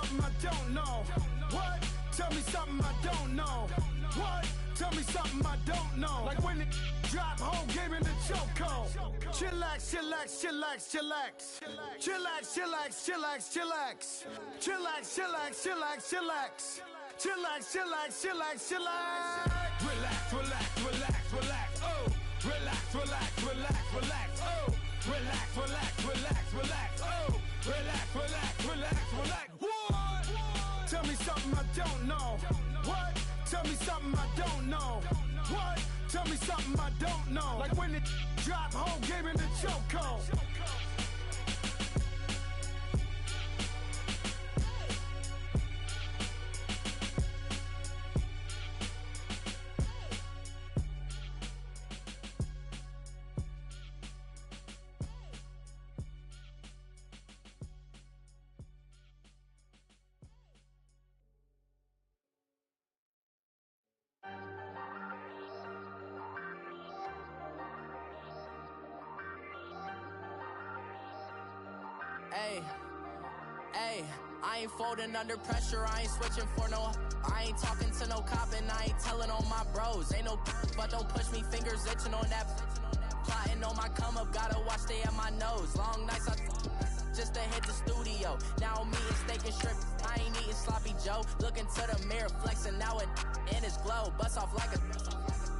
something I don't know. What? Tell me something I don't know. What? Tell me something I don't know. Like when it drop, whole game in the chokehold. Chillax, chillax, chillax, chillax. Chillax, chillax, chillax, chillax. Chillax, chillax, chillax, chillax. Chillax, chillax, chillax, chillax. Relax, relax, relax, relax. Oh, relax, relax, relax, relax. Oh, relax, relax, relax, relax. Oh, relax, relax, relax, relax. What? Tell me something I don't know. What? Tell me something I don't know. What? Tell me something I don't know. Like when it drop, whole game in the chokehold. Hey, I ain't folding under pressure, I ain't switching for no. I ain't talking to no cop and I ain't telling on my bros. Ain't no but don't push me, fingers itching on that. Plotting on my come up, gotta watch stay at my nose. Long nights I just to hit the studio. Now I'm eating steak and shrimp, I ain't eating sloppy Joe. Looking to the mirror, flexing now and in his glow. Bust off like a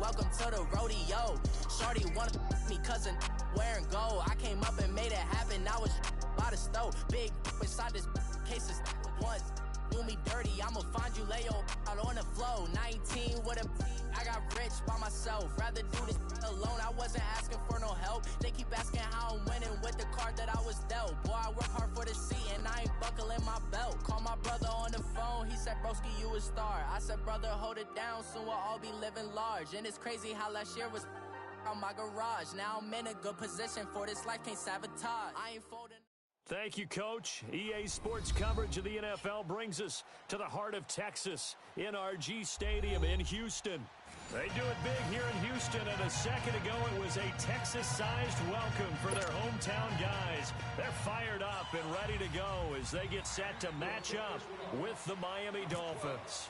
welcome to the rodeo. Shorty wanna me cousin wearing gold. I came up and made it happen, now it's by the stove. Big inside this case is once do me dirty, I'ma find you lay your out on the floor. 19 with a I got rich by myself, rather do this alone. I wasn't asking for no help, they keep asking how I'm winning with the card that I was dealt. Boy, I work hard for the seat and I ain't buckling my belt. Call my brother on the phone, he said broski you a star. I said brother hold it down, soon we'll all be living large. And it's crazy how last year was on my garage. Now I'm in a good position for this life, can't sabotage. I ain't folding. Thank you, Coach. EA Sports coverage of the NFL brings us to the heart of Texas, NRG Stadium in Houston. They do it big here in Houston, and a second ago it was a Texas-sized welcome for their hometown guys. They're fired up and ready to go as they get set to match up with the Miami Dolphins.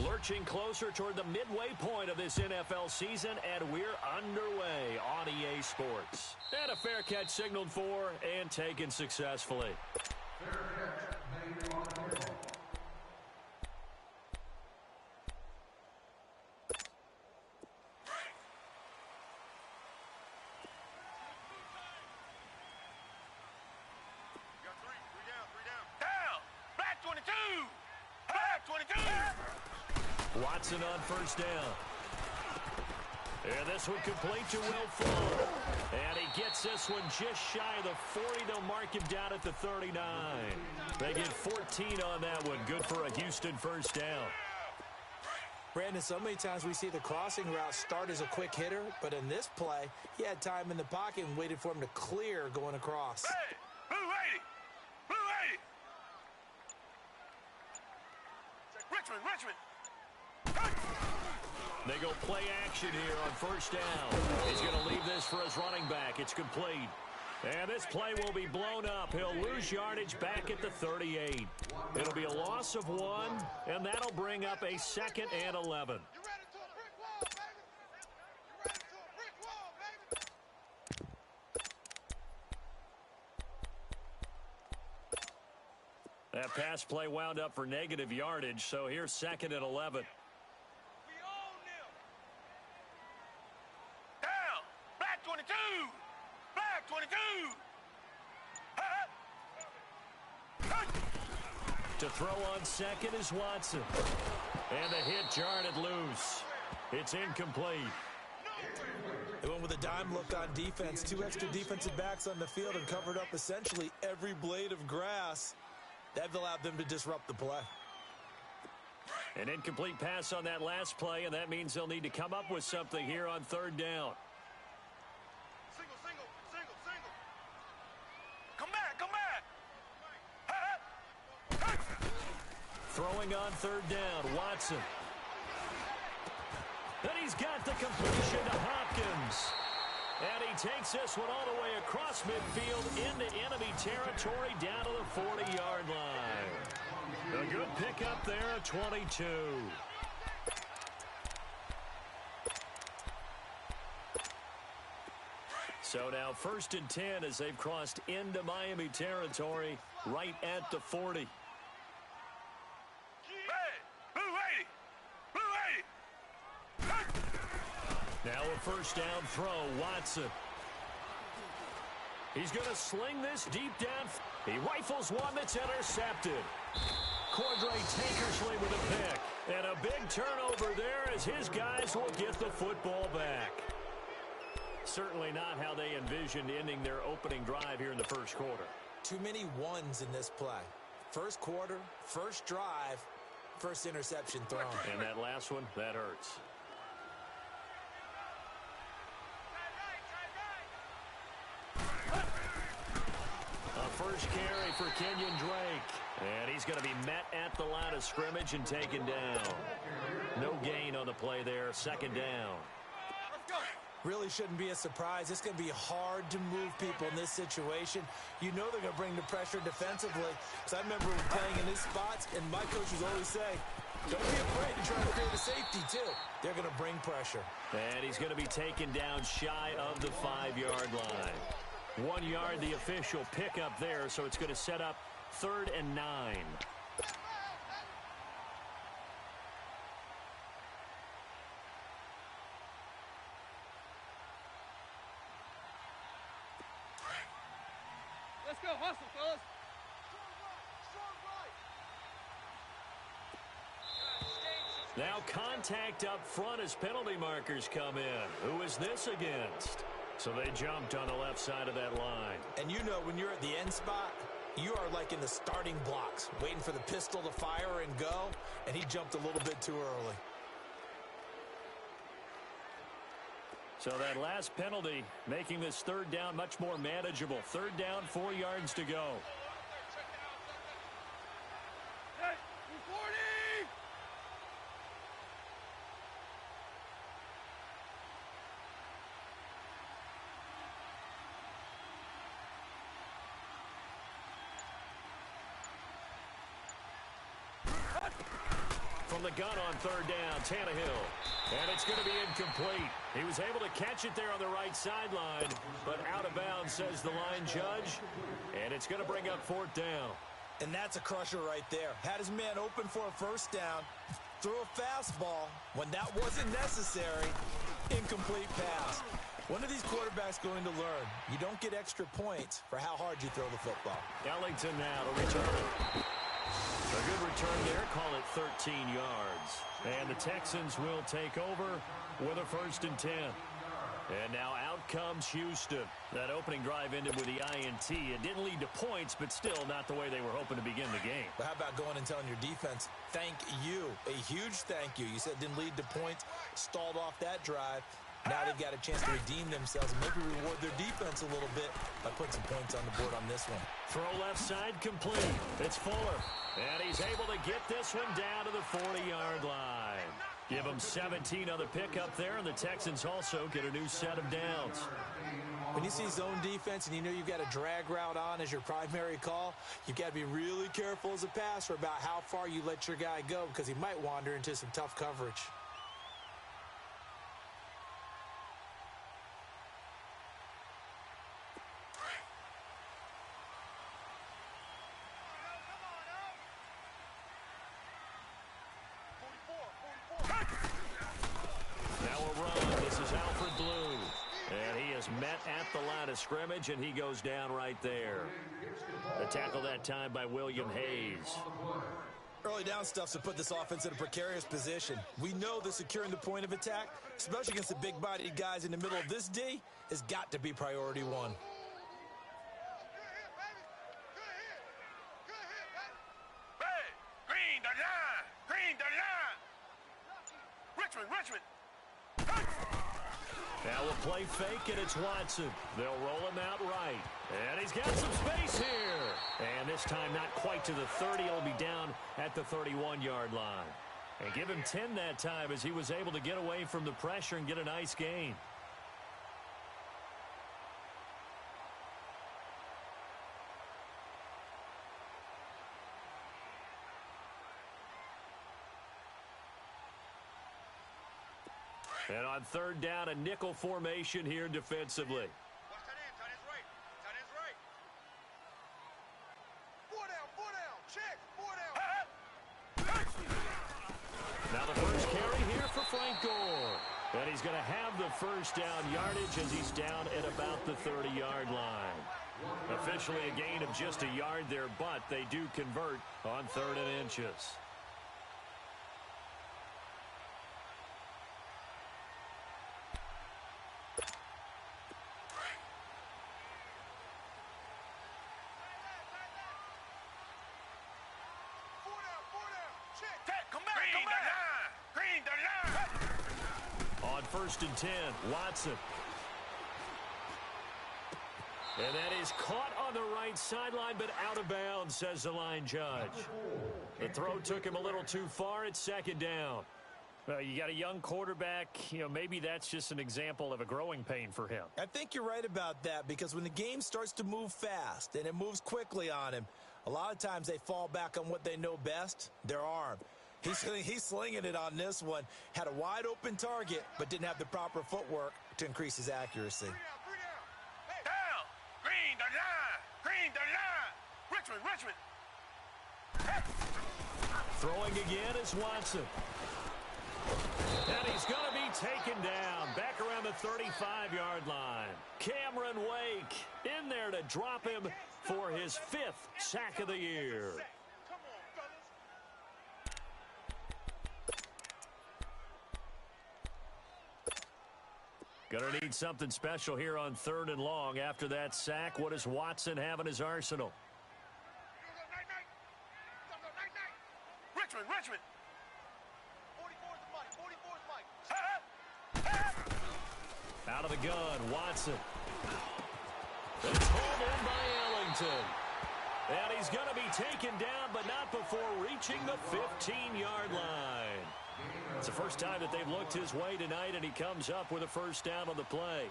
Lurching closer toward the midway point of this NFL season, and we're underway on EA Sports. And a fair catch signaled for and taken successfully. Watson on first down. And this one complete to Will Fuller. And he gets this one just shy of the 40. They'll mark him down at the 39. They get 14 on that one. Good for a Houston first down. Brandon, so many times we see the crossing route start as a quick hitter, but in this play, he had time in the pocket and waited for him to clear going across. Hey, Blue 80! Blue 80! Richmond! They go play action here on first down. He's going to leave this for his running back. It's complete. And this play will be blown up. He'll lose yardage back at the 38. It'll be a loss of 1, and that'll bring up a 2nd and 11. That pass play wound up for negative yardage, so here's 2nd and 11. To throw on second is Watson. And the hit jarred loose. It's incomplete. They went with a dime look on defense. 2 extra defensive backs on the field and covered up essentially every blade of grass. That allowed them to disrupt the play. An incomplete pass on that last play, and that means they'll need to come up with something here on 3rd down. Single. Come back. Throwing on 3rd down, Watson. And he's got the completion to Hopkins. And he takes this one all the way across midfield into enemy territory down to the 40-yard line. pickup there, 22. So now 1st and 10 as they've crossed into Miami territory right at the 40. Now a first down throw, Watson. He's going to sling this deep down. He rifles one that's intercepted. Cordray Tankersley with a pick. And a big turnover there as his guys will get the football back. Certainly not how they envisioned ending their opening drive here in the first quarter. Too many ones in this play. First quarter, first drive, first interception thrown. And that last one, that hurts. First carry for Kenyon Drake. And he's going to be met at the line of scrimmage and taken down. No gain on the play there. 2nd down. Really shouldn't be a surprise. It's going to be hard to move people in this situation. You know they're going to bring the pressure defensively. So I remember playing in these spots, and my coaches always say, don't be afraid to try to create a safety, too. They're going to bring pressure. And he's going to be taken down shy of the 5-yard line. 1 yard, the official pickup there, so it's going to set up 3rd and 9. Let's go, hustle, fellas. Now contact up front as penalty markers come in. Who is this against? So they jumped on the left side of that line. And you know when you're at the end spot, you are like in the starting blocks, waiting for the pistol to fire and go, and he jumped a little bit too early. So that last penalty making this 3rd down much more manageable. 3rd down, 4 yards to go. Hey, 40! From the gun on 3rd down, Tannehill. And it's going to be incomplete. He was able to catch it there on the right sideline, but out of bounds, says the line judge. And it's going to bring up 4th down. And that's a crusher right there. Had his man open for a first down, threw a fastball when that wasn't necessary. Incomplete pass. When are these quarterbacks going to learn? You don't get extra points for how hard you throw the football. Ellington now to return it. A good return there, call it 13 yards. And the Texans will take over with a 1st and 10. And now out comes Houston. That opening drive ended with the INT. It didn't lead to points, but still not the way they were hoping to begin the game. But how about going and telling your defense, thank you, a huge thank you. You said it didn't lead to points, stalled off that drive. Now they've got a chance to redeem themselves and maybe reward their defense a little bit by putting some points on the board on this one. Throw left side complete. It's Fuller. And he's able to get this one down to the 40-yard line. Give them 17 on the pickup there, and the Texans also get a new set of downs. When you see zone defense and you know you've got a drag route on as your primary call, you've got to be really careful as a passer about how far you let your guy go because he might wander into some tough coverage. Met at the line of scrimmage, and he goes down right there. The tackle that time by William Hayes. Early down stuff's to put this offense in a precarious position. We know that securing the point of attack, especially against the big-bodied guys in the middle of this D, has got to be priority one. Hey, green the line! Green the line! Richmond! Now we'll play fake, and it's Watson. They'll roll him out right. And he's got some space here. And this time not quite to the 30. He'll be down at the 31-yard line. And give him 10 that time as he was able to get away from the pressure and get a nice gain. And on third down, a nickel formation here defensively. Watch that end. Tight end's right. Tight end's right. 4 down. 4 down. Check. 4 down. Now the first carry here for Frank Gore. And he's going to have the first down yardage as he's down at about the 30-yard line. Officially a gain of just a yard there, but they do convert on 3rd and inches. Come back. Green the line. Green the line. On 1st and 10, Watson. And that is caught on the right sideline, but out of bounds, says the line judge. The throw took him a little too far. It's 2nd down. Well, you got a young quarterback. Maybe that's just an example of a growing pain for him. I think you're right about that, because when the game starts to move fast and it moves quickly on him, a lot of times they fall back on what they know best, their arm. He's slinging it on this one. Had a wide open target, but didn't have the proper footwork to increase his accuracy. Down. Green the line. Green the line. Richmond. Throwing again is Watson. And he's going to be taken down back around the 35-yard line. Cameron Wake in there to drop him for his 5th sack of the year. Come on, fellas. Going to need something special here on 3rd and long. After that sack, what does Watson have in his arsenal? Richmond. 44's the money. Out of the gun, Watson. It's hauled in by Ellington. And he's going to be taken down, but not before reaching the 15-yard line. It's the first time that they've looked his way tonight, and he comes up with a first down on the play.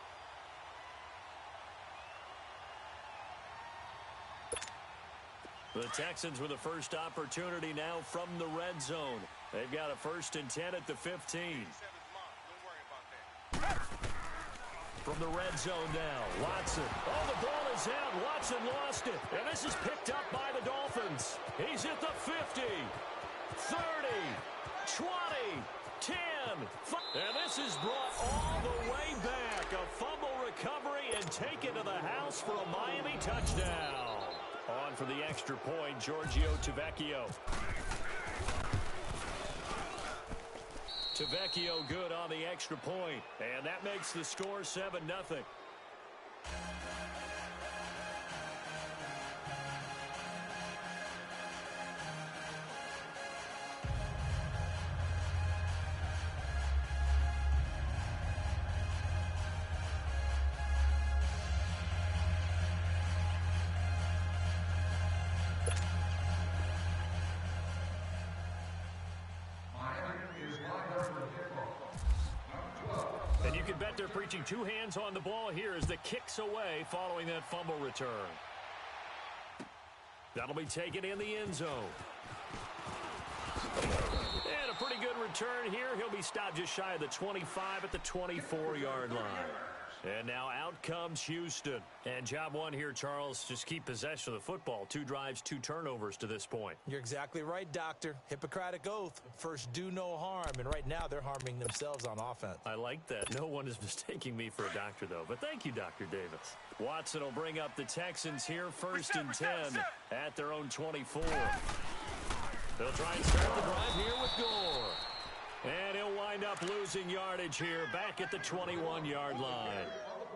The Texans with a first opportunity now from the red zone. They've got a 1st and 10 at the 15. From the red zone now, Watson. Oh, the ball is out. Watson lost it. And this is picked up by the Dolphins. He's at the 50, 30, 20, 10. And this is brought all the way back. A fumble recovery and taken to the house for a Miami touchdown. On for the extra point, Giorgio Tavecchio. Tavecchio good on the extra point, and that makes the score 7-0. And you can bet they're preaching 2 hands on the ball here as the kick's away following that fumble return. That'll be taken in the end zone. And a pretty good return here. He'll be stopped just shy of the 25 at the 24-yard line. And now out comes Houston. And job one here, Charles, just keep possession of the football. 2 drives, 2 turnovers to this point. You're exactly right, Doctor. Hippocratic oath. First, do no harm. And right now, they're harming themselves on offense. I like that. No one is mistaking me for a doctor, though. But thank you, Dr. Davis. Watson will bring up the Texans here, 1st and 10 at their own 24. They'll try and start the drive here with Gore. And he'll wind up losing yardage here back at the 21-yard line.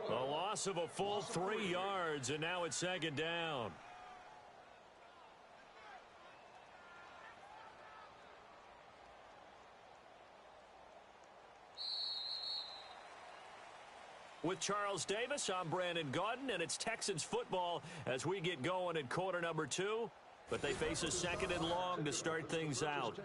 A loss of a full 3 yards, and now it's 2nd down. With Charles Davis, I'm Brandon Gaudin, and it's Texans football as we get going in quarter number 2. But they face a 2nd and long to start things out.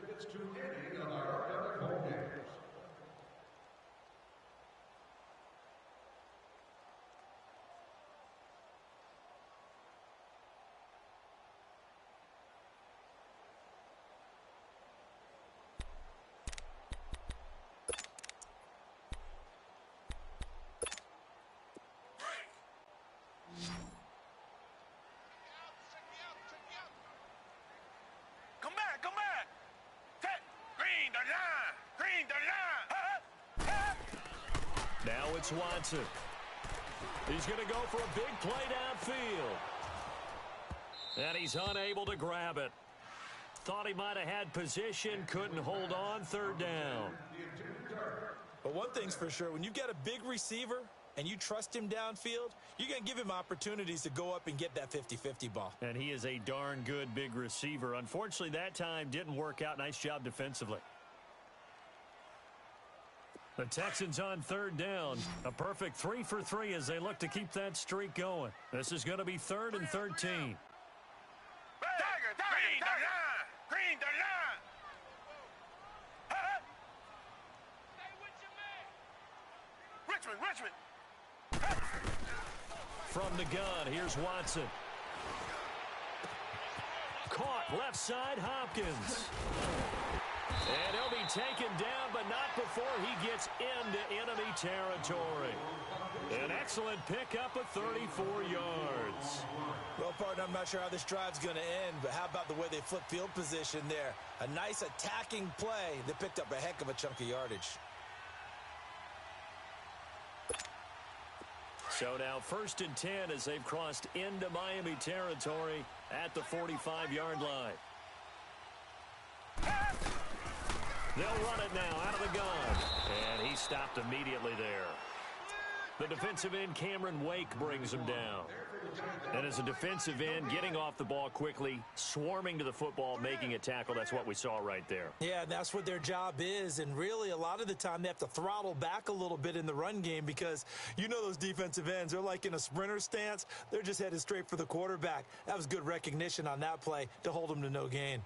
Now it's Watson. He's going to go for a big play downfield. And he's unable to grab it. Thought he might have had position, couldn't hold on, third down. But one thing's for sure, when you've got a big receiver and you trust him downfield, you're going to give him opportunities to go up and get that 50-50 ball. And he is a darn good big receiver. Unfortunately, that time didn't work out. Nice job defensively. The Texans on third down. A perfect 3 for 3 as they look to keep that streak going. This is going to be 3rd and 13. Green the line! Green the line! Richmond! From the gun, here's Watson. Caught left side, Hopkins. And he'll be taken down, but not before he gets into enemy territory. An excellent pickup of 34 yards. Well, partner, I'm not sure how this drive's going to end, but how about the way they flip field position there? A nice attacking play that picked up a heck of a chunk of yardage. So now 1st and 10 as they've crossed into Miami territory at the 45-yard line. They'll run it now out of the gun. And he stopped immediately there. The defensive end, Cameron Wake, brings him down. And as a defensive end, getting off the ball quickly, swarming to the football, making a tackle, that's what we saw right there. Yeah, that's what their job is. And really, a lot of the time, they have to throttle back a little bit in the run game because you know those defensive ends, they're like in a sprinter stance. They're just headed straight for the quarterback. That was good recognition on that play to hold them to no gain.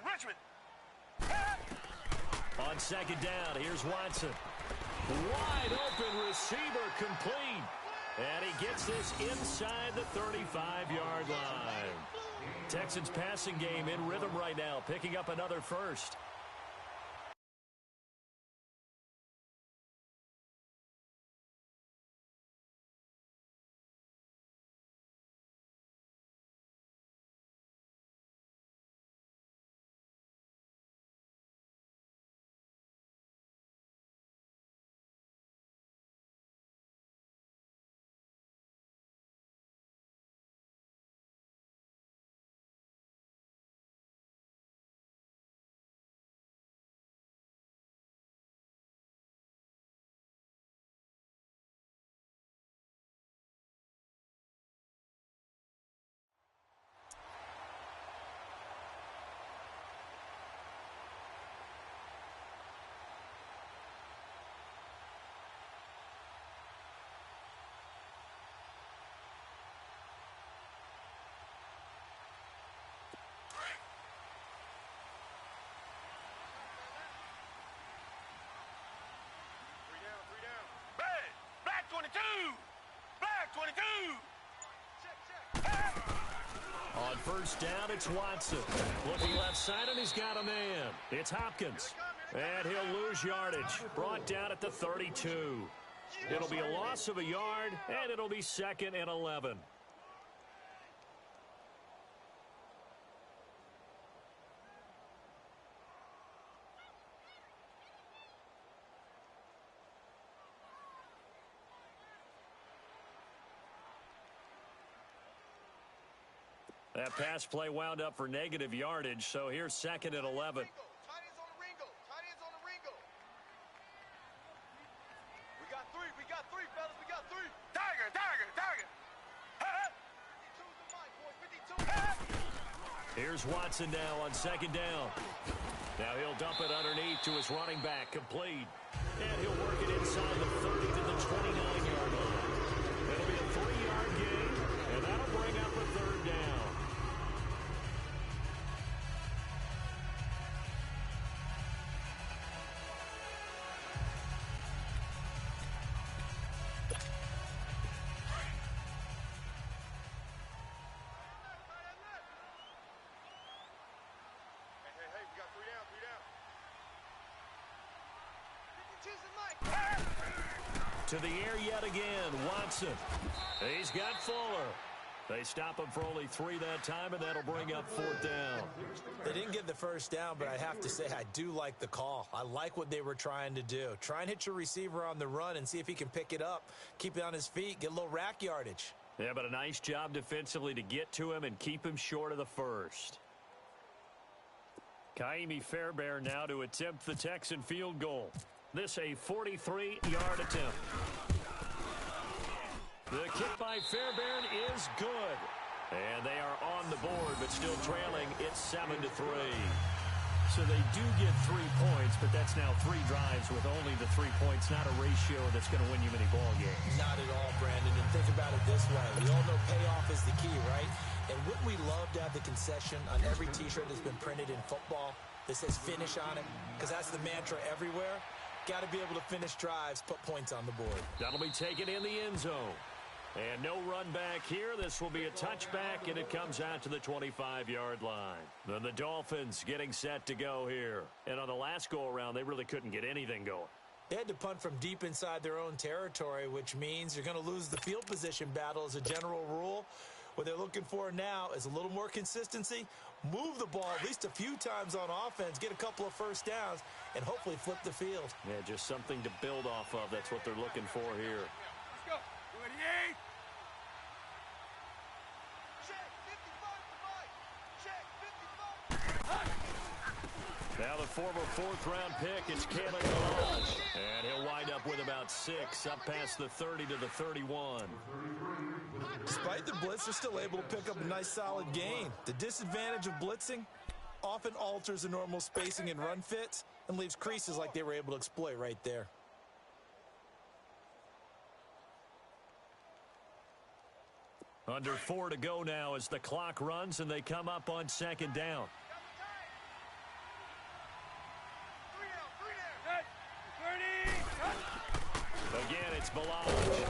Richmond. On 2nd down, here's Watson. Wide open receiver complete. And he gets this inside the 35-yard line. Texans passing game in rhythm right now, picking up another first. On 1st down, it's Watson. Looking left side, and he's got a man. It's Hopkins. And he'll lose yardage. Brought down at the 32. It'll be a loss of a yard, and it'll be 2nd and 11. That pass play wound up for negative yardage, so here's 2nd and 11. Tight ends on the Ringo. Tight ends on the Ringo. We got three, fellas. We got three. Tiger. 52's the mic, boys. 52. Here's Watson now on 2nd down. Now he'll dump it underneath to his running back, complete. And he'll work it inside the 30 to the 29-yard line. It'll be a 3-yard gain, and that'll bring up a 3rd down. Hey, we got three down. To the air yet again, Watson. He's got Fuller. They stop him for only 3 that time, and that'll bring up 4th down. They didn't get the first down, but I have to say I do like the call. I like what they were trying to do. Try and hit your receiver on the run and see if he can pick it up, keep it on his feet, get a little rack yardage. Yeah, but a nice job defensively to get to him and keep him short of the first. Kaimi Fairbairn now to attempt the Texan field goal. This a 43-yard attempt. The kick by Fairbairn is good. And they are on the board, but still trailing. It's 7-3. So they do get 3 points, but that's now 3 drives with only the 3 points. Not a ratio that's going to win you many ball games. Not at all, Brandon. And think about it this way. We all know payoff is the key, right? And wouldn't we love to have the concession on every T-shirt that's been printed in football that says finish on it? Because that's the mantra everywhere. Got to be able to finish drives, put points on the board. That'll be taken in the end zone. And no run back here. This will be a touchback, and it comes out to the 25-yard line. Then the Dolphins getting set to go here. And on the last go-around, they really couldn't get anything going. They had to punt from deep inside their own territory, which means you're going to lose the field position battle as a general rule. What they're looking for now is a little more consistency, move the ball at least a few times on offense, get a couple of first downs, and hopefully flip the field. Yeah, just something to build off of. That's what they're looking for here. Let's go. Ready? Check 55 to Mike. Check 55. Now the former 4th-round pick, it's Kalen Ballage. And he'll wind up with about 6, up past the 30 to the 31. Despite the blitz, they're still able to pick up a nice solid gain. The disadvantage of blitzing often alters the normal spacing and run fits and leaves creases like they were able to exploit right there. Under 4 to go now as the clock runs and they come up on 2nd down. 3 down. Again, it's Ballage.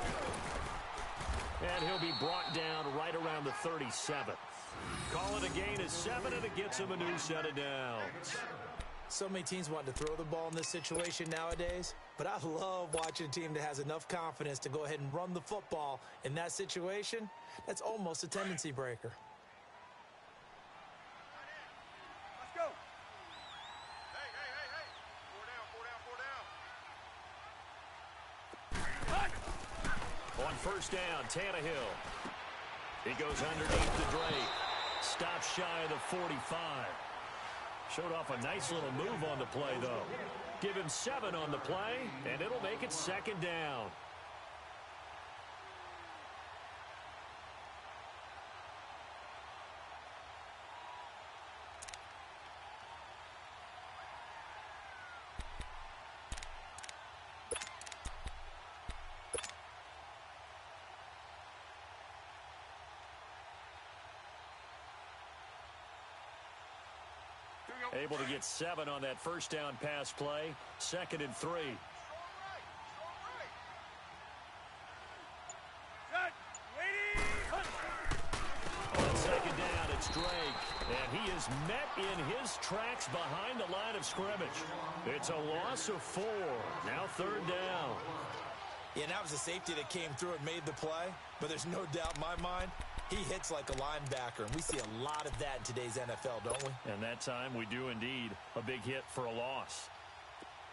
And he'll be brought down right around the 37. Call it a gain of 7, and it gets him a new set of downs. So many teams want to throw the ball in this situation nowadays, but I love watching a team that has enough confidence to go ahead and run the football. In that situation, that's almost a tendency breaker. Let's go. Hey. 4 down. On 1st down, Tannehill. He goes underneath the Drake. Stops shy of the 45. Showed off a nice little move on the play, though. Give him 7 on the play, and it'll make it 2nd down. Able to get 7 on that 1st down pass play. 2nd and 3. On 2nd down, it's Drake. And he is met in his tracks behind the line of scrimmage. It's a loss of 4. Now 3rd down. Yeah, and that was a safety that came through and made the play. But there's no doubt in my mind, he hits like a linebacker, and we see a lot of that in today's NFL, don't we? And that time we do indeed. A big hit for a loss.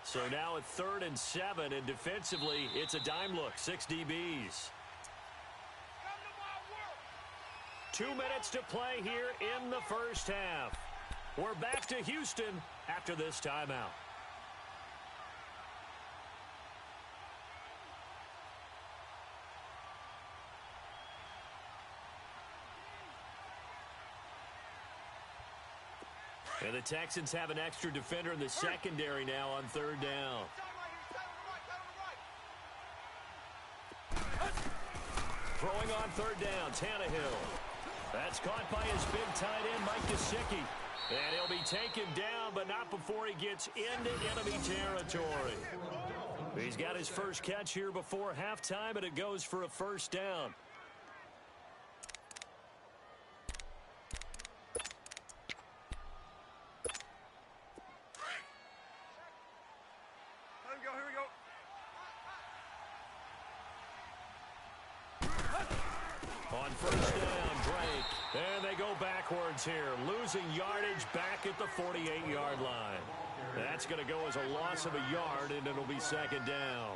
So now at 3rd and 7, and defensively, it's a dime look. 6 DBs. 2 minutes to play here in the 1st half. We're back to Houston after this timeout. And the Texans have an extra defender in the secondary now on 3rd down. Throwing on 3rd down, Tannehill. That's caught by his big tight end, Mike Gesicki. And he'll be taken down, but not before he gets into enemy territory. He's got his first catch here before halftime, and it goes for a 1st down. Let him go. Here we go. yards here. Losing yardage back at the 48-yard line. That's going to go as a loss of a yard, and it'll be second down.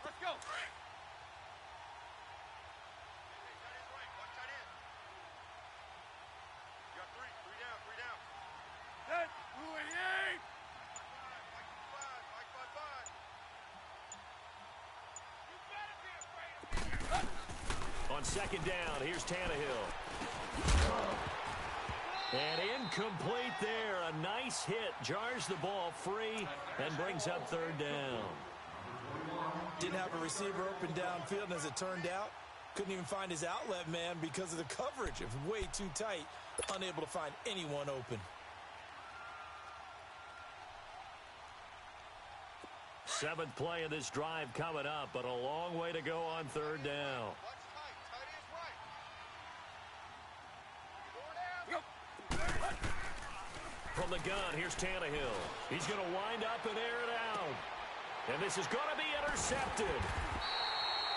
Let's go. On second down, here's Tannehill. And incomplete there. A nice hit. Jars the ball free and brings up third down. Didn't have a receiver open downfield, and as it turned out, couldn't even find his outlet man because of the coverage. It was way too tight. Unable to find anyone open. Seventh play of this drive coming up, but a long way to go on third down. From the gun, here's Tannehill. He's going to wind up and air it out. And this is going to be intercepted.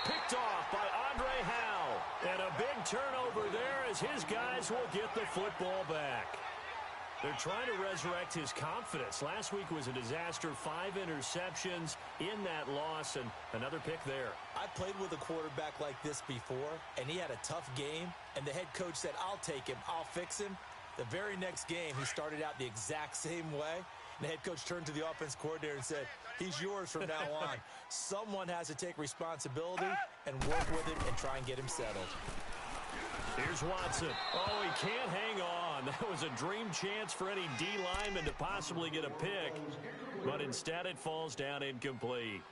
Picked off by Andre Howe. And a big turnover there as his guys will get the football back. They're trying to resurrect his confidence. Last week was a disaster. 5 interceptions in that loss, and another pick there. I played with a quarterback like this before, and he had a tough game, and the head coach said, I'll take him, I'll fix him. The very next game, he started out the exact same way. And the head coach turned to the offense coordinator and said, he's yours from now on. Someone has to take responsibility and work with it and try and get him settled. Here's Watson. Oh, he can't hang on. That was a dream chance for any D lineman to possibly get a pick. But instead it falls down incomplete.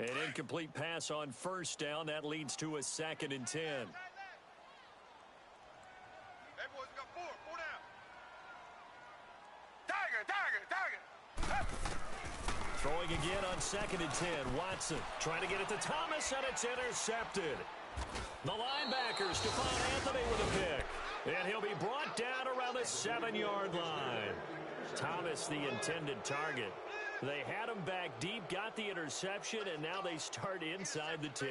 An incomplete pass on first down. That leads to a 2nd and 10. Hey, boys, we got four down. Tiger. Throwing again on 2nd and 10. Watson trying to get it to Thomas, and it's intercepted. The linebacker, Stephon Anthony with a pick. And he'll be brought down around the 7-yard line. Thomas, the intended target. They had him back deep, got the interception, and now they start inside the 10.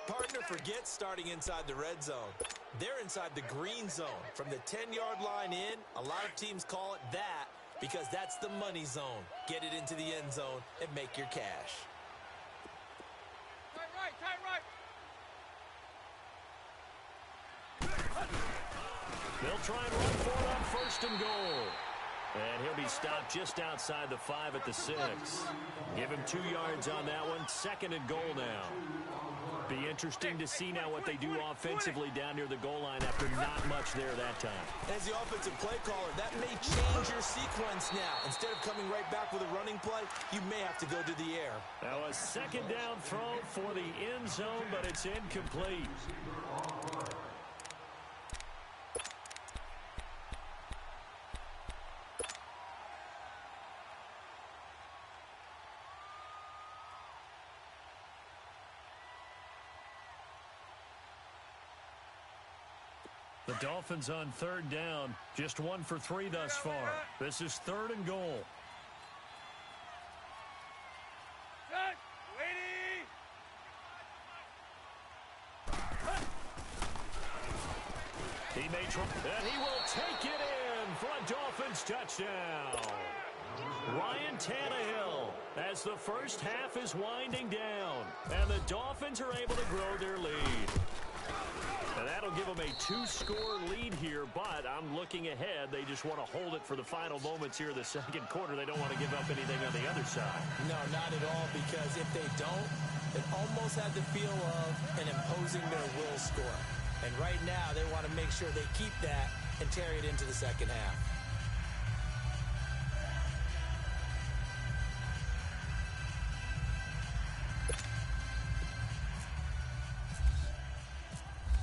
Partner forgets starting inside the red zone. They're inside the green zone. From the 10-yard line in, a lot of teams call it that because that's the money zone. Get it into the end zone and make your cash. Tight right. They'll try and run for it on 1st and goal. And he'll be stopped just outside the 5 at the 6. Give him 2 yards on that one. 2nd and goal now. Be interesting to see now what they do offensively down near the goal line after not much there that time. As the offensive play caller, that may change your sequence now. Instead of coming right back with a running play, you may have to go to the air. Now a 2nd down throw for the end zone, but it's incomplete. The Dolphins on 3rd down, just 1 for 3 thus far. This is 3rd and goal. He may try, and he will take it in for a Dolphins touchdown. Ryan Tannehill, as the first half is winding down, and the Dolphins are able to grow their lead. And that'll give them a 2-score lead here, but I'm looking ahead. They just want to hold it for the final moments here in the 2nd quarter. They don't want to give up anything on the other side. No, not at all, because if they don't, it almost had the feel of an imposing their will score. And right now, they want to make sure they keep that and carry it into the 2nd half.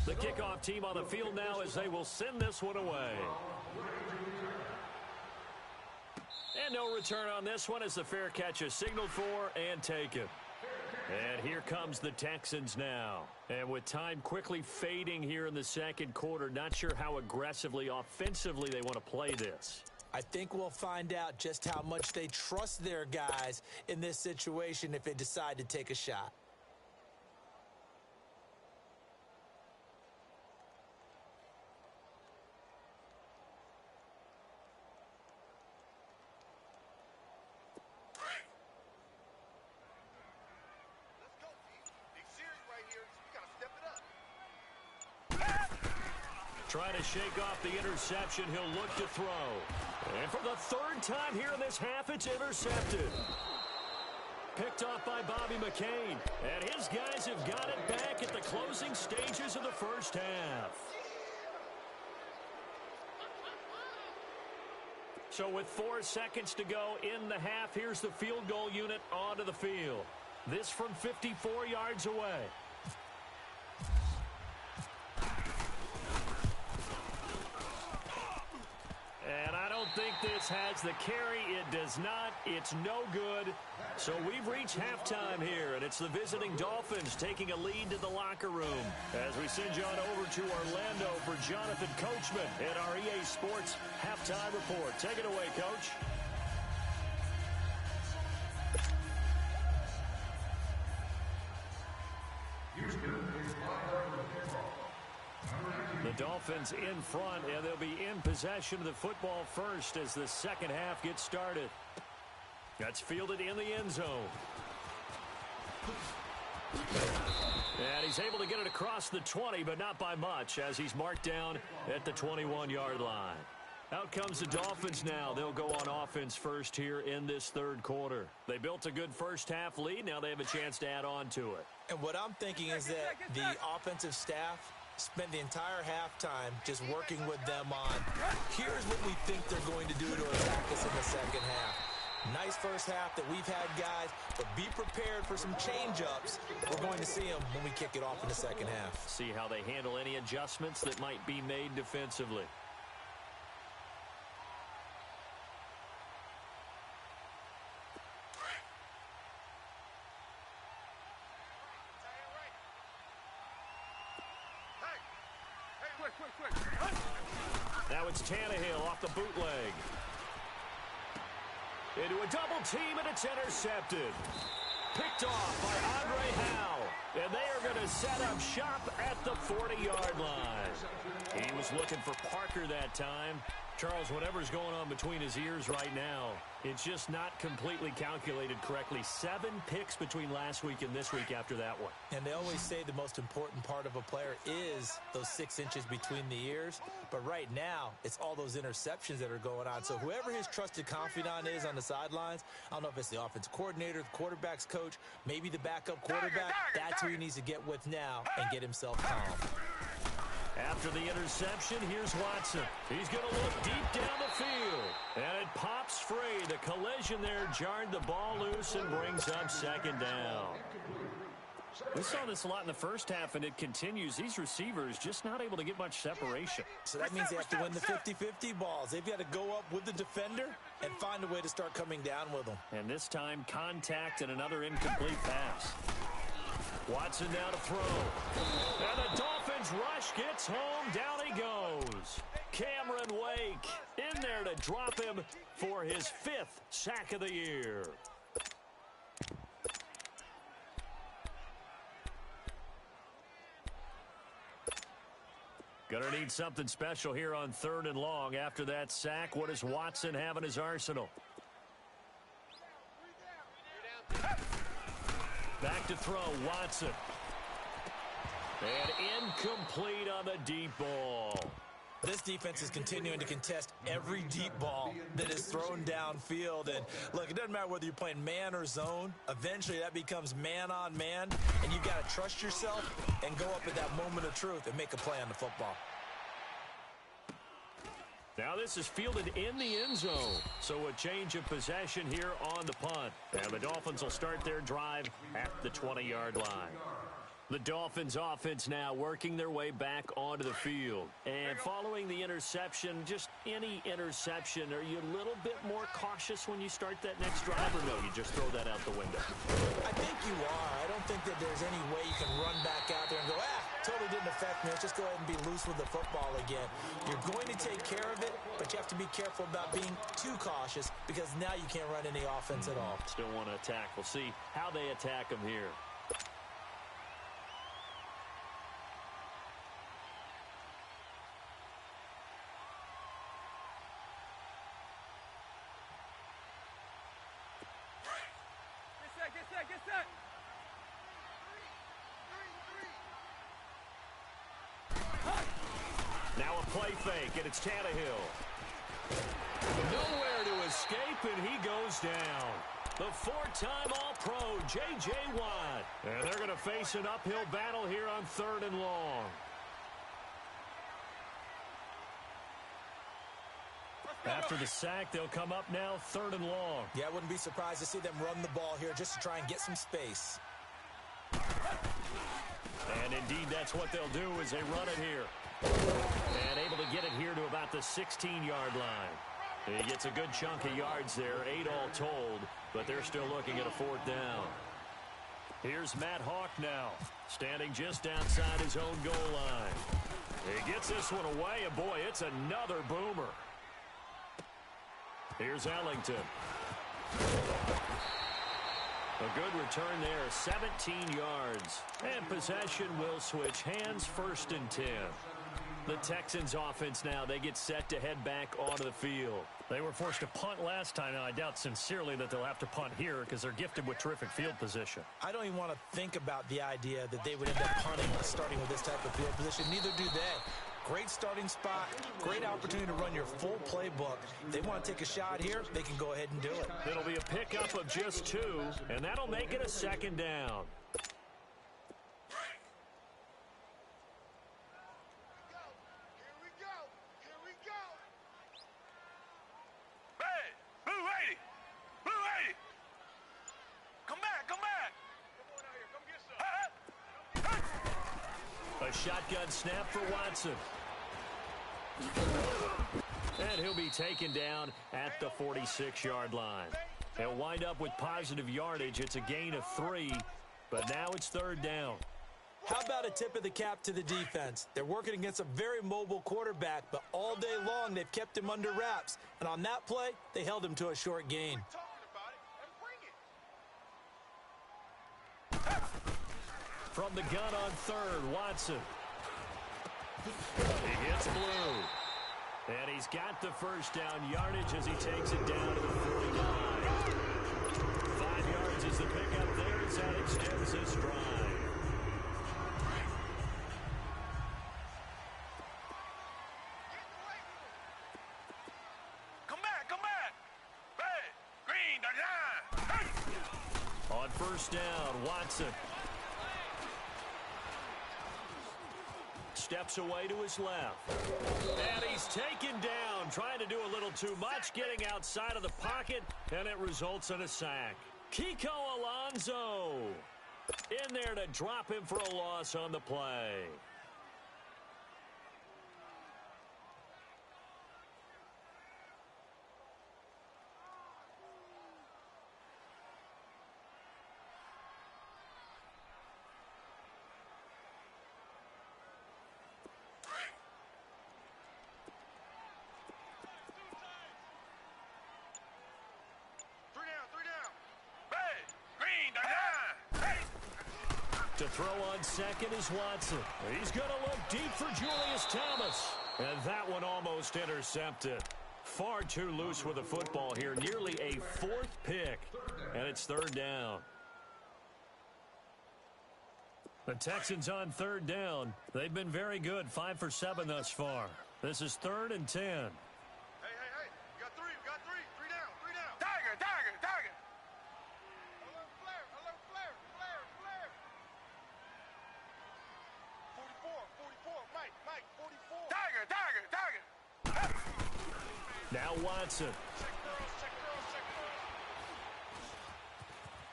The kickoff team on the field now as they will send this one away. And no return on this one as the fair catch is signaled for and taken. And here comes the Texans now. And with time quickly fading here in the second quarter, not sure how aggressively, offensively they want to play this. I think we'll find out just how much they trust their guys in this situation if they decide to take a shot. Trying to shake off the interception. He'll look to throw. And for the third time here in this half, it's intercepted. Picked off by Bobby McCain. And his guys have got it back at the closing stages of the first half. So with 4 seconds to go in the half, here's the field goal unit onto the field. This from 54 yards away. And I don't think this has the carry. It does not. It's no good. So we've reached halftime here, and it's the visiting Dolphins taking a lead to the locker room. As we send you on over to Orlando for Jonathan Coachman at our EA Sports Halftime Report. Take it away, Coach. The Dolphins in front, and they'll be in possession of the football first as the second half gets started. That's fielded in the end zone. And he's able to get it across the 20, but not by much, as he's marked down at the 21-yard line. Out comes the Dolphins now. They'll go on offense first here in this third quarter. They built a good first-half lead. Now they have a chance to add on to it. And what I'm thinking is that the offensive staff spent the entire halftime just working with them on, here's what we think they're going to do to attack us in the second half. Nice first half that we've had, guys, but be prepared for some change-ups. We're going to see them when we kick it off in the second half. See how they handle any adjustments that might be made defensively. Now it's Tannehill off the bootleg. Into a double team, and it's intercepted. Picked off by Andre Howe. And they are going to set up shop at the 40-yard line. He was looking for Parker that time. Charles, whatever's going on between his ears right now, it's just not completely calculated correctly. 7 picks between last week and this week after that one. And they always say the most important part of a player is those 6 inches between the ears. But right now, it's all those interceptions that are going on. So whoever his trusted confidant is on the sidelines, I don't know if it's the offensive coordinator, the quarterback's coach, maybe the backup quarterback, that's who he needs to get with now and get himself calm. After the interception, here's Watson. He's going to look deep down the field. And it pops free. The collision there jarred the ball loose and brings up second down. We saw this a lot in the first half, and it continues. These receivers just not able to get much separation. So that means they have to win the 50-50 balls. They've got to go up with the defender and find a way to start coming down with them. And this time, contact and another incomplete pass. Watson now to throw. And the Dolphins rush gets home. Down he goes. Cameron Wake in there to drop him for his 5th sack of the year. Gonna need something special here on 3rd and long. After that sack, what does Watson have in his arsenal? Back to throw, Watson. And incomplete on the deep ball. This defense is continuing to contest every deep ball that is thrown downfield. And look, it doesn't matter whether you're playing man or zone. Eventually, that becomes man on man. And you've got to trust yourself and go up at that moment of truth and make a play on the football. Now this is fielded in the end zone. So a change of possession here on the punt. And the Dolphins will start their drive at the 20-yard line. The Dolphins offense now working their way back onto the field. And following the interception, just any interception, are you a little bit more cautious when you start that next drive, or no, you just throw that out the window? I think you are. I don't think that there's any way you can run back out there and go, totally didn't affect me. Let's just go ahead and be loose with the football again. You're going to take care of it, but you have to be careful about being too cautious because now you can't run any offense at all. Still want to attack. We'll see how they attack them here. Get set. Now a play fake, and it's Tannehill. Nowhere to escape, and he goes down. The four-time All-Pro, J.J. Watt. And they're going to face an uphill battle here on 3rd and long. After the sack, they'll come up now 3rd and long. Yeah, I wouldn't be surprised to see them run the ball here just to try and get some space. And indeed, that's what they'll do as they run it here. And able to get it here to about the 16-yard line. He gets a good chunk of yards there, 8 all told, but they're still looking at a 4th down. Here's Matt Hawk now, standing just outside his own goal line. He gets this one away, and boy, it's another boomer. Here's Ellington. A good return there, 17 yards. And possession will switch hands, 1st and 10. The Texans offense now, they get set to head back onto the field. They were forced to punt last time. Now, I doubt sincerely that they'll have to punt here because they're gifted with terrific field position. I don't even want to think about the idea that they would end up punting starting with this type of field position. Neither do they. Great starting spot, great opportunity to run your full playbook. If they want to take a shot here, they can go ahead and do it. It'll be a pickup of just 2, and that'll make it a 2nd down. A shotgun snap for Watson. And he'll be taken down at the 46-yard line. He'll wind up with positive yardage. It's a gain of 3, but now it's 3rd down. How about a tip of the cap to the defense? They're working against a very mobile quarterback, but all day long they've kept him under wraps. And on that play, they held him to a short gain. From the gun on 3rd, Watson. He hits blue. And he's got the 1st down yardage as he takes it down to the 49. 5 yards is the pickup there as that extends this drive. Come back. Hey, green, the line. Hey. On 1st down, Watson. Steps away to his left. And he's taken down, trying to do a little too much, getting outside of the pocket, and it results in a sack. Kiko Alonso in there to drop him for a loss on the play. To throw on 2nd is Watson. He's going to look deep for Julius Thomas. And that one almost intercepted. Far too loose with the football here. Nearly a 4th pick. And it's 3rd down. The Texans on 3rd down. They've been very good. 5 for 7 thus far. This is 3rd and 10. Hey. We got 3. 3 down. Tiger. Alert flare. 44. Mike, 44. Tiger. Now Watson. Check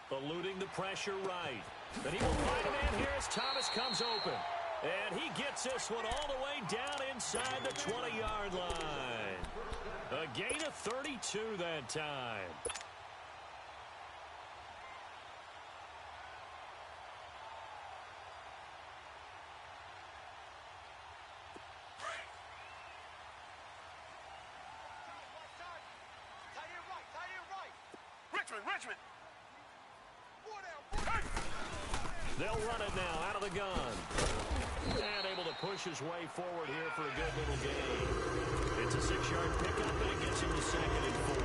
girls. Eluding the pressure right. And he will find a man here as Thomas comes open. And he gets this one all the way down inside the 20-yard line. A gain of 32 that time. Richmond. They'll run it now out of the gun. And able to push his way forward here for a good little gain. It's a 6-yard pickup, and it gets him to 2nd and 4.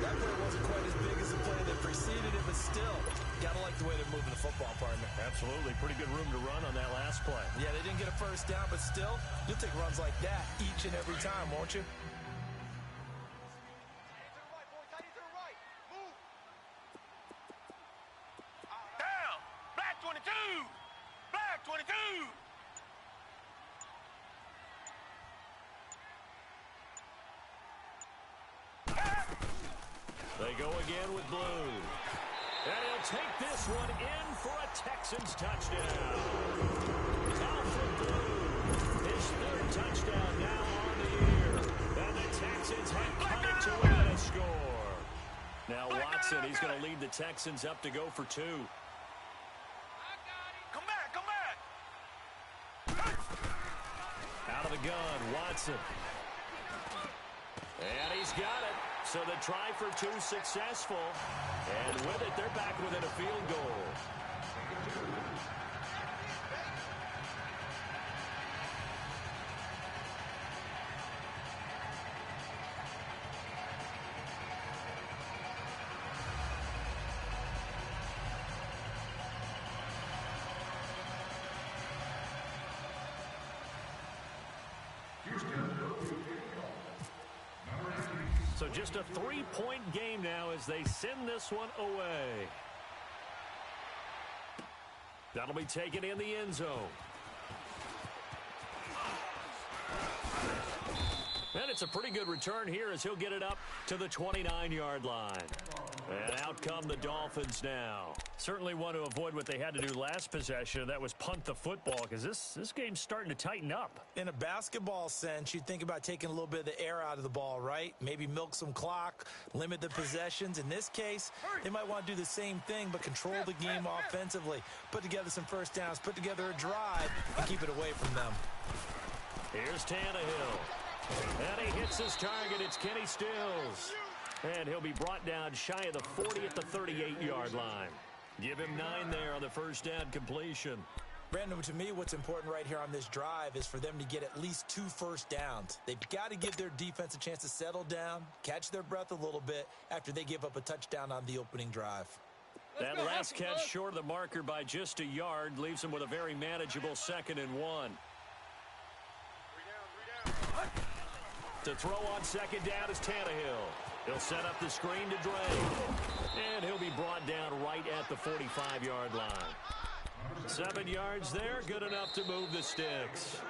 That play wasn't quite as big as the play that preceded it, but still, gotta like the way they're moving the football, partner. Absolutely. Pretty good room to run on that last play. Yeah, they didn't get a first down, but still, you'll take runs like that each and every time, won't you? Down. Black 22. Black 22. They go again with blue. And he'll take this one in for a Texans touchdown. Alfred Blue, his 3rd touchdown now on the year. And the Texans have cut it to within a score. Now Watson, he's going to lead the Texans up to go for 2. Come back. Out of the gun, Watson. And he's got it. So the try for 2 successful. And with it, they're back within a field goal. So just a 3-point game now as they send this one away. That'll be taken in the end zone. And it's a pretty good return here as he'll get it up to the 29-yard line. And out come the Dolphins now. Certainly want to avoid what they had to do last possession. That was punt the football, because this game's starting to tighten up. In a basketball sense, you think about taking a little bit of the air out of the ball, right? Maybe milk some clock, limit the possessions. In this case, they might want to do the same thing, but control the game offensively. Put together some first downs, put together a drive, and keep it away from them. Here's Tannehill. And he hits his target. It's Kenny Stills. And he'll be brought down shy of the 40 at the 38-yard line. Give him 9 there on the first down completion. Brandon, to me, what's important right here on this drive is for them to get at least 2 first downs. They've got to give their defense a chance to settle down, catch their breath a little bit after they give up a touchdown on the opening drive. That last catch short of the marker by just a yard leaves them with a very manageable 2nd and 1. To throw on 2nd down is Tannehill. He'll set up the screen to Dre. And he'll be brought down right at the 45-yard line. 7 yards there, good enough to move the sticks.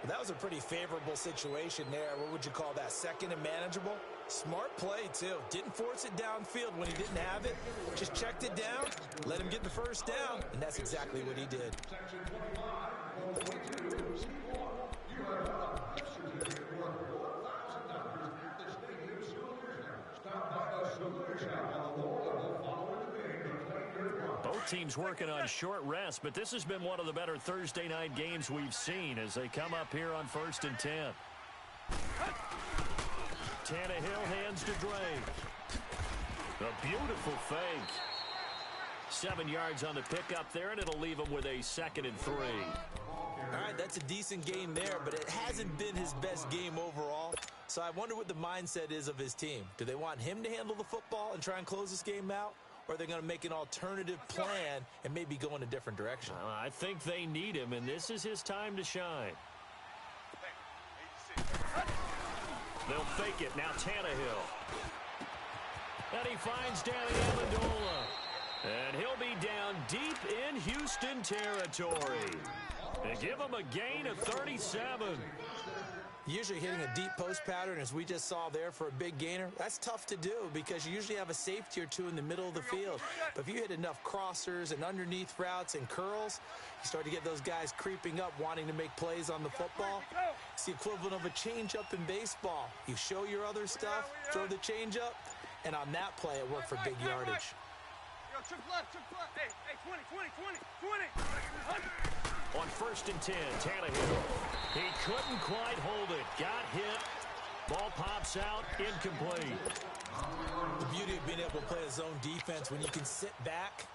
Well, that was a pretty favorable situation there. What would you call that? 2nd and manageable? Smart play, too. Didn't force it downfield when he didn't have it. Just checked it down, let him get the first down, and that's exactly what he did. Both teams working on short rest, but this has been one of the better Thursday night games we've seen as they come up here on 1st and 10. Tannehill hands to Dre. A beautiful fake. 7 yards on the pickup there, and it'll leave him with a 2nd and 3. All right, that's a decent game there, but it hasn't been his best game overall. So I wonder what the mindset is of his team. Do they want him to handle the football and try and close this game out? Or are they going to make an alternative plan and maybe go in a different direction? I think they need him, and this is his time to shine. They'll fake it. Now Tannehill. And he finds Danny Amendola. And he'll be down deep in Houston territory. They give him a gain of 37. Usually hitting a deep post pattern, as we just saw there, for a big gainer, that's tough to do because you usually have a safety or two in the middle of the field. But if you hit enough crossers and underneath routes and curls, you start to get those guys creeping up, wanting to make plays on the football. It's the equivalent of a changeup in baseball. You show your other stuff, throw the changeup, and on that play, it worked for big yardage. Yo, triple left. Hey, 20. On 1st and 10, Tannehill. He couldn't quite hold it. Got hit. Ball pops out, incomplete. The beauty of being able to play a zone defense, when you can sit back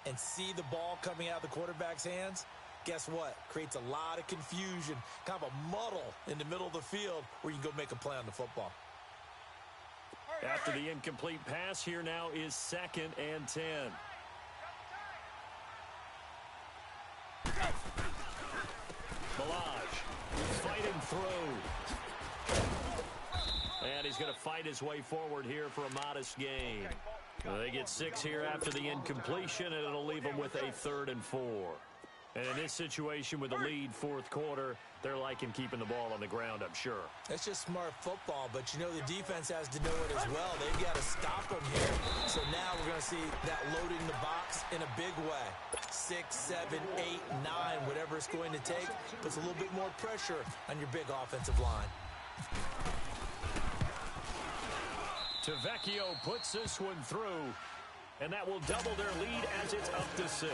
and see the ball coming out of the quarterback's hands, guess what? Creates a lot of confusion, kind of a muddle in the middle of the field where you can go make a play on the football. After the incomplete pass, here now is 2nd and 10. Balaj fighting through. And he's going to fight his way forward here for a modest gain. They get 6 here after the incompletion, and it'll leave them with a 3rd and 4. And in this situation with the lead 4th quarter, they're liking keeping the ball on the ground, I'm sure. That's just smart football, but you know the defense has to know it as well. They've got to stop them here. So now we're going to see that loading the box in a big way. 6, 7, 8, 9, whatever it's going to take, puts a little bit more pressure on your big offensive line. Tavecchio puts this one through, and that will double their lead as it's up to 6.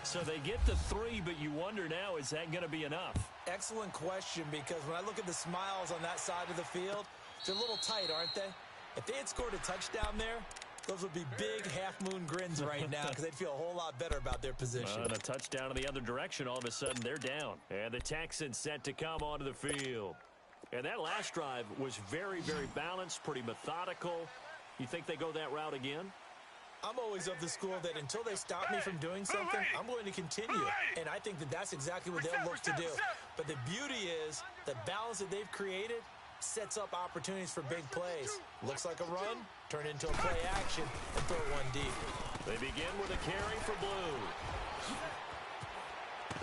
So they get the 3, but you wonder now, is that going to be enough? Excellent question, because when I look at the smiles on that side of the field, they're a little tight, aren't they? If they had scored a touchdown there, those would be big half-moon grins right now because they'd feel a whole lot better about their position. And a touchdown in the other direction, all of a sudden they're down. And the Texans set to come onto the field. And that last drive was very, very balanced, pretty methodical. You think they go that route again? I'm always of the school that until they stop me from doing something, I'm going to continue. And I think that that's exactly what they'll look to do. But the beauty is the balance that they've created sets up opportunities for big plays. Looks like a run, turn into a play action, and throw one deep. They begin with a carry for Blue.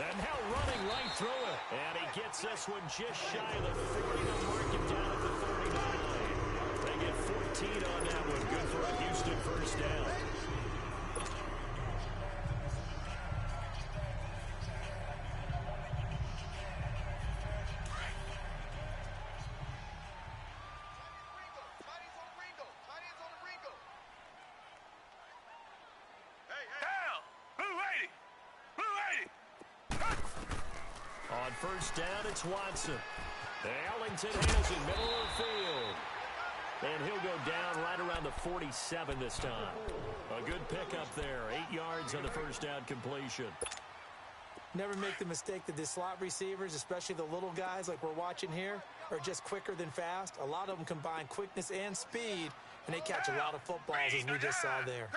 And now running right through it. And he gets this one just shy of the 40. They'll mark him down at the 39. They get 14 on that one. Good for a Houston first down. On first down, it's Watson. Ellington has it, middle of the field. And he'll go down right around the 47 this time. A good pickup there. 8 yards on the first down completion. Never make the mistake that the slot receivers, especially the little guys like we're watching here, are just quicker than fast. A lot of them combine quickness and speed, and they catch a lot of footballs, as we just saw there.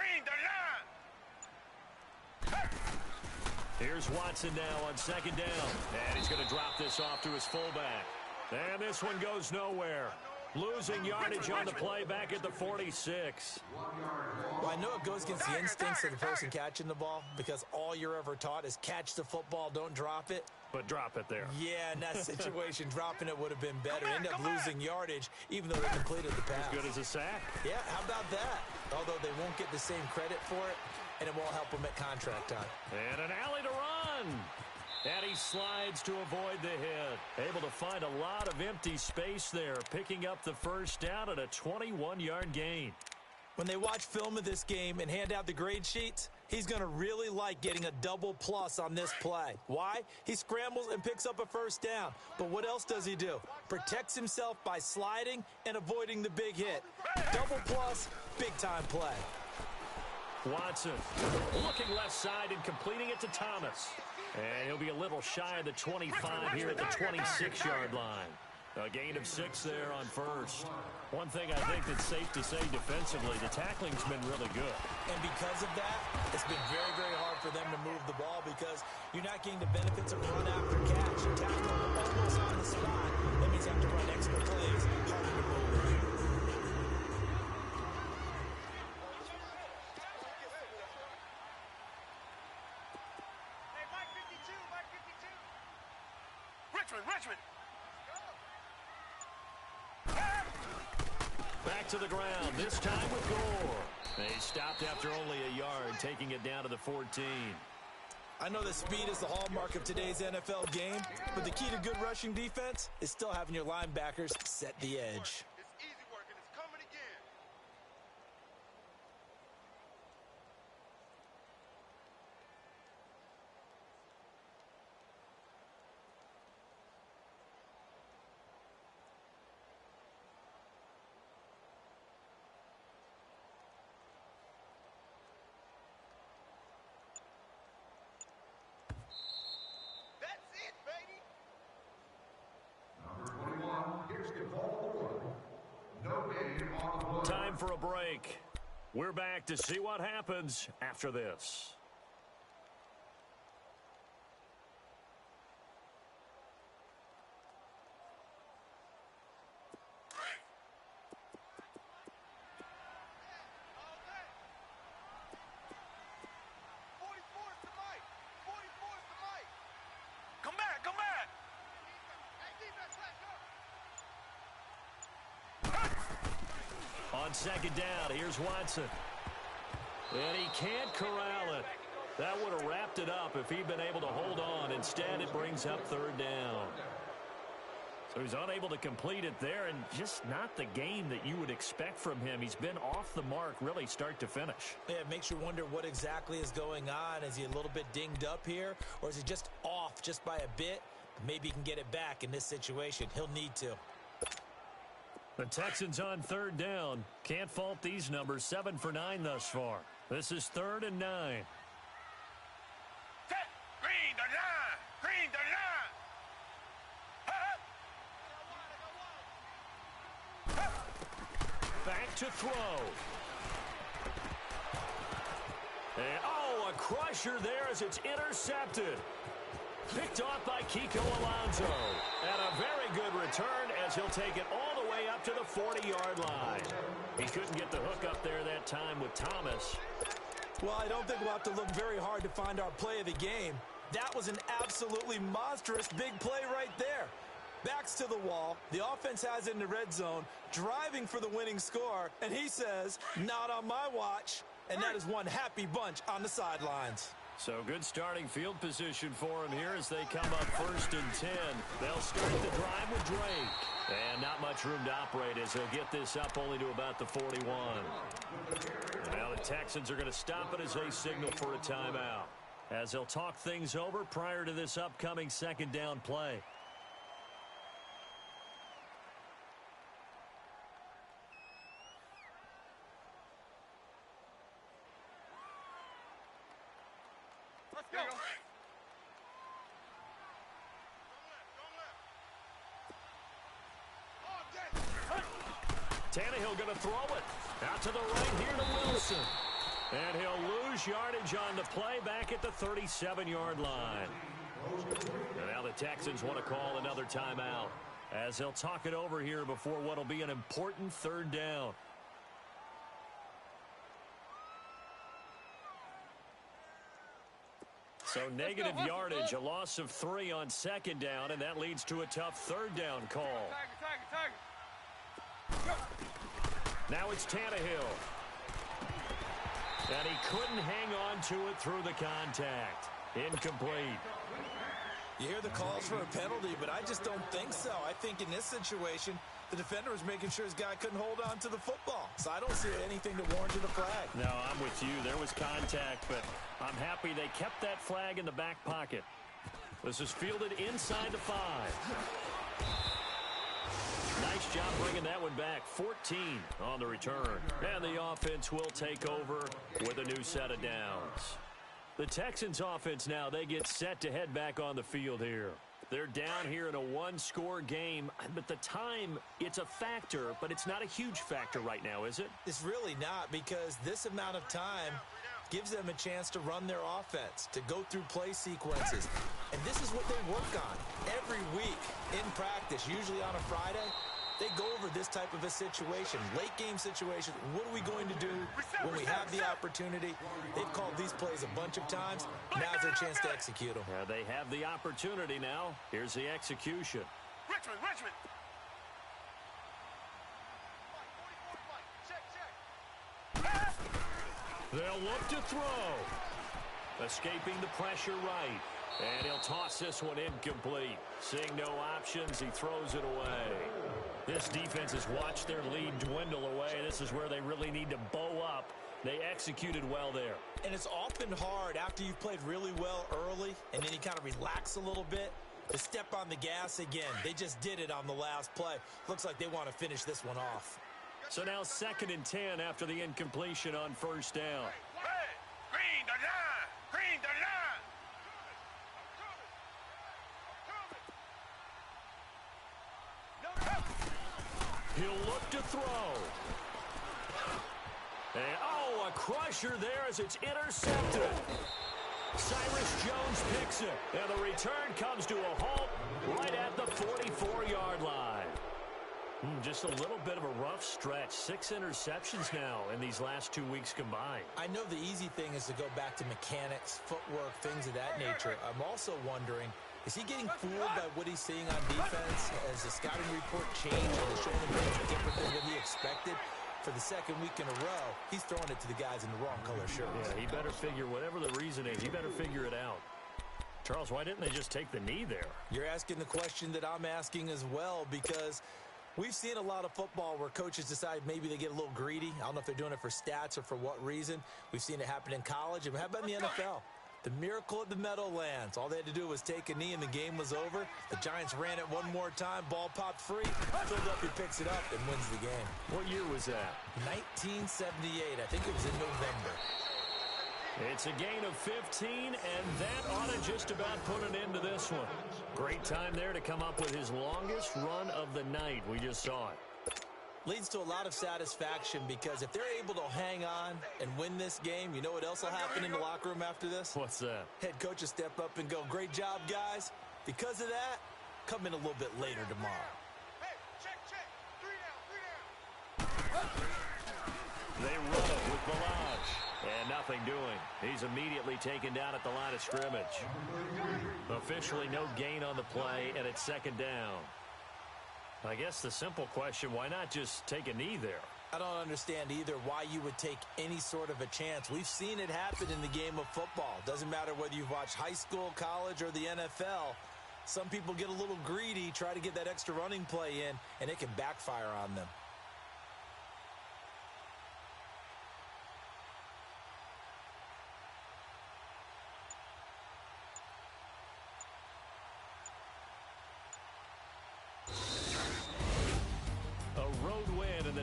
Here's Watson now on second down. And he's going to drop this off to his fullback. And this one goes nowhere. Losing yardage on the play back at the 46. Well, I know it goes against the instincts of the person catching the ball because all you're ever taught is catch the football, don't drop it. But drop it there. Yeah, in that situation, dropping it would have been better. End up losing yardage, even though they completed the pass. As good as a sack. Yeah, how about that? Although they won't get the same credit for it, and it won't help them at contract time. And an alley to run. And he slides to avoid the hit. Able to find a lot of empty space there, picking up the first down at a 21-yard gain. When they watch film of this game and hand out the grade sheets, he's going to really like getting a double plus on this play. Why? He scrambles and picks up a first down. But what else does he do? Protects himself by sliding and avoiding the big hit. Double plus, big-time play. Watson looking left side and completing it to Thomas. And he'll be a little shy of the 25 here at the 26-yard line. A gain of 6 there on first. One thing I think that's safe to say defensively, the tackling's been really good. And because of that, it's been very, very hard for them to move the ball because you're not getting the benefits of run after catch. You tackle almost on the spot. That means you have to run extra plays. Harder to move. Hey, Mike 52, Mike 52. Richmond. Back to the ground, this time with Gore. They stopped after only a yard, taking it down to the 14. I know that speed is the hallmark of today's NFL game, but the key to good rushing defense is still having your linebackers set the edge. It's easy work, and it's coming again. That's it, baby. Time for a break. We're back to see what happens after this. All day. 44's the mic. 44's the mic. Come back, come back. Hey, defense, let's go. On second down, here's Watson. And he can't corral it. That would have wrapped it up if he'd been able to hold on. Instead, it brings up third down. So he's unable to complete it there, and just not the game that you would expect from him. He's been off the mark really start to finish. Yeah, it makes you wonder what exactly is going on. Is he a little bit dinged up here, or is he just off just by a bit? Maybe he can get it back in this situation. He'll need to. The Texans on third down. Can't fault these numbers. 7 for 9 thus far. This is 3rd and 9. Set. Green the line. Green the line. Back to throw. And, oh, a crusher there as it's intercepted. Picked off by Kiko Alonso. And a very good return as he'll take it all the way up to the 40-yard line. He couldn't get the hook up there that time with Thomas. Well, I don't think we'll have to look very hard to find our play of the game. That was an absolutely monstrous big play right there. Backs to the wall. The offense has it in the red zone, driving for the winning score. And he says, not on my watch. And that is one happy bunch on the sidelines. So good starting field position for him here as they come up 1st and 10. They'll start the drive with Drake. And not much room to operate as he'll get this up only to about the 41. And now the Texans are going to stop it as they signal for a timeout, as they'll talk things over prior to this upcoming 2nd down play. Let's go. Tannehill going to throw it. Out to the right here to Wilson. And he'll lose yardage on the play back at the 37-yard line. And now the Texans want to call another timeout, as they'll talk it over here before what will be an important 3rd down. So negative yardage, a loss of 3 on 2nd down, and that leads to a tough 3rd down call. Now it's Tannehill. And he couldn't hang on to it through the contact. Incomplete. You hear the calls for a penalty, but I just don't think so. I think in this situation, the defender was making sure his guy couldn't hold on to the football. So I don't see anything that warranted a flag. No, I'm with you. There was contact, but I'm happy they kept that flag in the back pocket. This is fielded inside the 5. Nice job bringing that one back. 14 on the return. And the offense will take over with a new set of downs. The Texans offense now, they get set to head back on the field here. They're down here in a 1-score game, but the time, it's a factor, but it's not a huge factor right now, is it? It's really not, because this amount of time gives them a chance to run their offense, to go through play sequences. And this is what they work on every week in practice, usually on a Friday. They go over this type of a situation, late game situation. What are we going to do when we have the opportunity? They've called these plays a bunch of times. Now's their chance to execute them. Yeah, they have the opportunity now. Here's the execution. Richmond. They'll look to throw. Escaping the pressure right. And he'll toss this one incomplete. Seeing no options, he throws it away. This defense has watched their lead dwindle away. This is where they really need to bow up. They executed well there. And it's often hard after you've played really well early and then you kind of relax a little bit to step on the gas again. They just did it on the last play. Looks like they want to finish this one off. So now 2nd and 10 after the incompletion on 1st down. Hey, green the line. Green the line. He'll look to throw. And, a crusher there as it's intercepted. Cyrus Jones picks it, and the return comes to a halt right at the 44-yard line. Just a little bit of a rough stretch. 6 interceptions now in these last 2 weeks combined. I know the easy thing is to go back to mechanics, footwork, things of that nature. I'm also wondering, is he getting fooled by what he's seeing on defense? Has the scouting report changed and is showing him things different than what he expected? For the 2nd week in a row, he's throwing it to the guys in the wrong color shirts. Yeah, he better figure, whatever the reason is, he better figure it out. Charles, why didn't they just take the knee there? You're asking the question that I'm asking as well, because we've seen a lot of football where coaches decide maybe they get a little greedy. I don't know if they're doing it for stats or for what reason. We've seen it happen in college, and how about in the NFL? The miracle at the Meadowlands. All they had to do was take a knee and the game was over. The Giants ran it one more time. Ball popped free. Philadelphia picks it up and wins the game. What year was that? 1978. I think it was in November. It's a gain of 15, and that ought to just about put an end to this one. Great time there to come up with his longest run of the night. We just saw it. Leads to a lot of satisfaction because if they're able to hang on and win this game, you know what else will happen in the locker room after this? What's that? Head coach will step up and go, great job, guys. Because of that, come in a little bit later tomorrow. Hey, check. 3 down. They run it with Balaj. And nothing doing. He's immediately taken down at the line of scrimmage. Officially no gain on the play, and it's 2nd down. I guess the simple question, why not just take a knee there? I don't understand either why you would take any sort of a chance. We've seen it happen in the game of football. Doesn't matter whether you've watched high school, college, or the NFL. Some people get a little greedy, try to get that extra running play in, and it can backfire on them.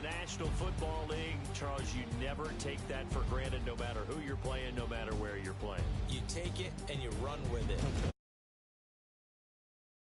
National Football League, Charles, you never take that for granted no matter who you're playing, no matter where you're playing. You take it and you run with it.